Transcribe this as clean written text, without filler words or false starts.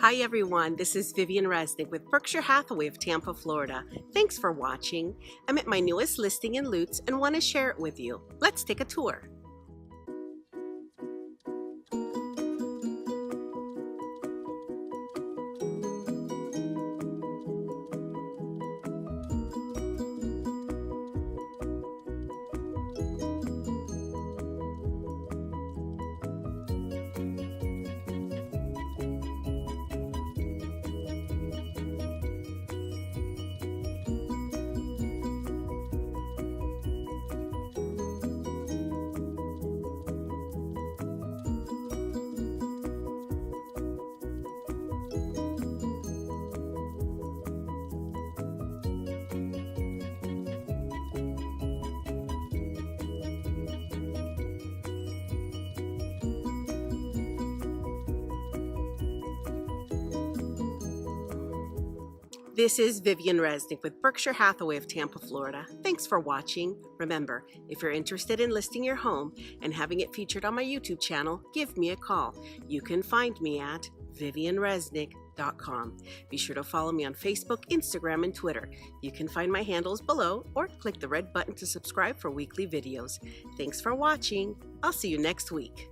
Hi everyone, this is Vivian Resnick with Berkshire Hathaway of Tampa, Florida. Thanks for watching. I'm at my newest listing in Lutz and want to share it with you. Let's take a tour. This is Vivian Resnick with Berkshire Hathaway of Tampa, Florida. Thanks for watching. Remember, if you're interested in listing your home and having it featured on my YouTube channel, give me a call. You can find me at vivianresnick.com. Be sure to follow me on Facebook, Instagram, and Twitter. You can find my handles below or click the red button to subscribe for weekly videos. Thanks for watching. I'll see you next week.